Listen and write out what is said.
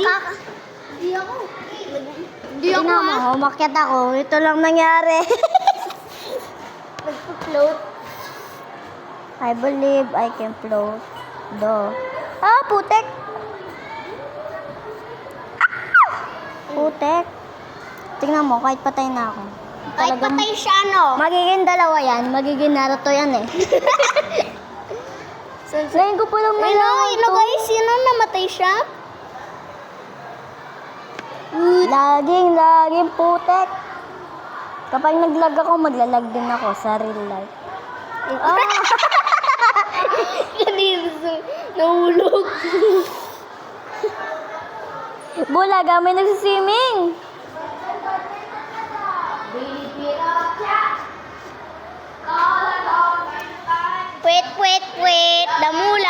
Hindi ako. Hindi ako Tingnan mo, umakyat ako. Ito lang nangyari. Nagpa-float. I believe I can float. Ah, putek. Putek. Tingnan mo, kahit patay na ako. Kahit Talagang- patay siya, ano? Magiging dalawa yan. Magiging Naruto yan eh. Ngayon ko pa lang may Ano guys? Sino namatay siya? Laging putek. Kapag naglag ako, maglalag din ako sa real life. Ah, Kanina nahulog. bulaga, may nagsiswimming. Wait. Damula.